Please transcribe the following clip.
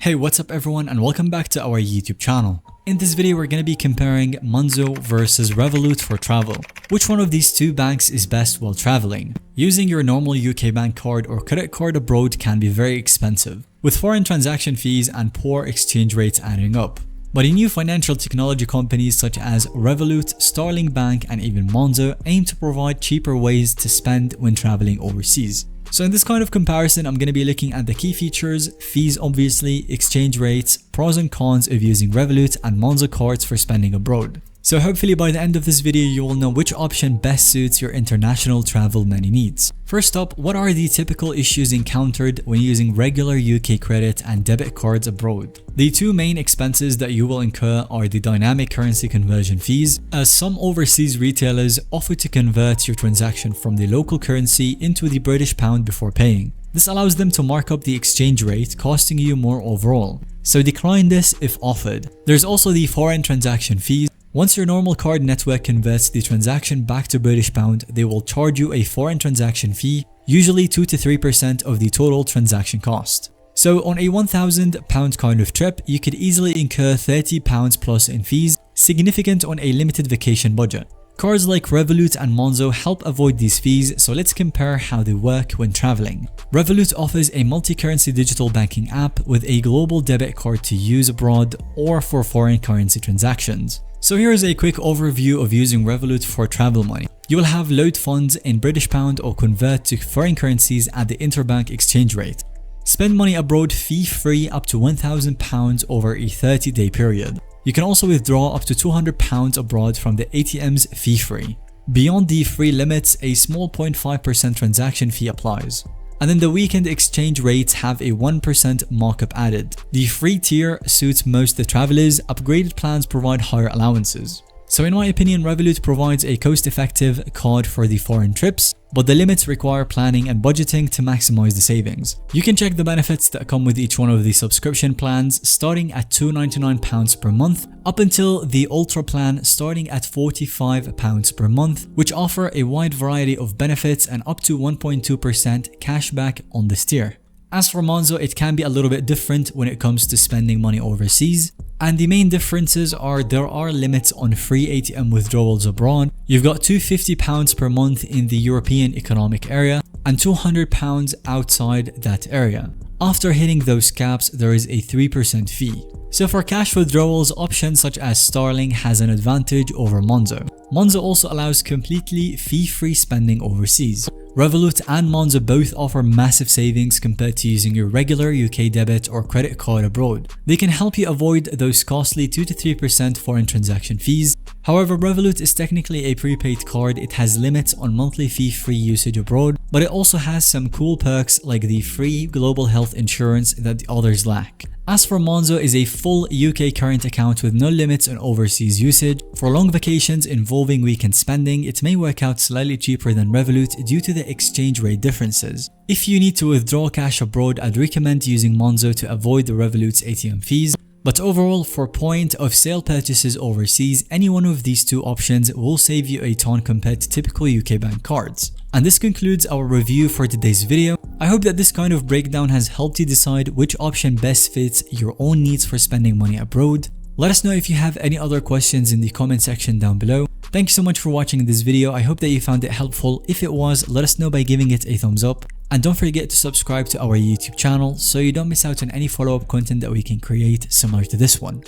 Hey, what's up everyone and welcome back to our YouTube channel. In this video, we're going to be comparing Monzo versus Revolut for travel. Which one of these two banks is best while traveling? Using your normal UK bank card or credit card abroad can be very expensive, with foreign transaction fees and poor exchange rates adding up. But new financial technology companies such as Revolut, Starling Bank and even Monzo aim to provide cheaper ways to spend when traveling overseas. So in this kind of comparison, I'm going to be looking at the key features, fees obviously, exchange rates, pros and cons of using Revolut and Monzo cards for spending abroad. So hopefully by the end of this video, you will know which option best suits your international travel money needs. First up, what are the typical issues encountered when using regular UK credit and debit cards abroad? The two main expenses that you will incur are the dynamic currency conversion fees, as some overseas retailers offer to convert your transaction from the local currency into the British pound before paying. This allows them to mark up the exchange rate, costing you more overall. So decline this if offered. There's also the foreign transaction fees. Once your normal card network converts the transaction back to British pound, they will charge you a foreign transaction fee, usually 2 to 3% of the total transaction cost. So on a £1,000 kind of trip, you could easily incur £30 plus in fees, significant on a limited vacation budget. Cards like Revolut and Monzo help avoid these fees, so let's compare how they work when traveling. Revolut offers a multi-currency digital banking app with a global debit card to use abroad or for foreign currency transactions. So here is a quick overview of using Revolut for travel money. You will have load funds in British pound or convert to foreign currencies at the interbank exchange rate. Spend money abroad fee-free up to £1,000 over a 30-day period. You can also withdraw up to £200 abroad from the ATMs fee-free. Beyond the free limits, a small 0.5% transaction fee applies. And then the weekend exchange rates have a 1% markup added. The free tier suits most the travelers, upgraded plans provide higher allowances. So in my opinion, Revolut provides a cost-effective card for the foreign trips, but the limits require planning and budgeting to maximize the savings. You can check the benefits that come with each one of the subscription plans, starting at £299 per month, up until the Ultra plan starting at £45 per month, which offer a wide variety of benefits and up to 1.2% cashback on this tier. As for Monzo, it can be a little bit different when it comes to spending money overseas. And the main differences are there are limits on free ATM withdrawals abroad. You've got £250 per month in the European Economic Area and £200 outside that area. After hitting those caps, there is a 3% fee. So for cash withdrawals, options such as Starling has an advantage over Monzo. Monzo also allows completely fee-free spending overseas. Revolut and Monzo both offer massive savings compared to using your regular UK debit or credit card abroad. They can help you avoid those costly 2 to 3% foreign transaction fees. However, Revolut is technically a prepaid card. It has limits on monthly fee-free usage abroad, but it also has some cool perks like the free global health insurance that the others lack. As for Monzo is a full UK current account with no limits on overseas usage. For long vacations involving weekend spending, it may work out slightly cheaper than Revolut due to the exchange rate differences. If you need to withdraw cash abroad, I'd recommend using Monzo to avoid the Revolut's ATM fees. But overall, for point of sale purchases overseas, any one of these two options will save you a ton compared to typical UK bank cards. And this concludes our review for today's video. I hope that this kind of breakdown has helped you decide which option best fits your own needs for spending money abroad. Let us know if you have any other questions in the comment section down below. Thank you so much for watching this video. I hope that you found it helpful. If it was, let us know by giving it a thumbs up. And don't forget to subscribe to our YouTube channel so you don't miss out on any follow-up content that we can create similar to this one.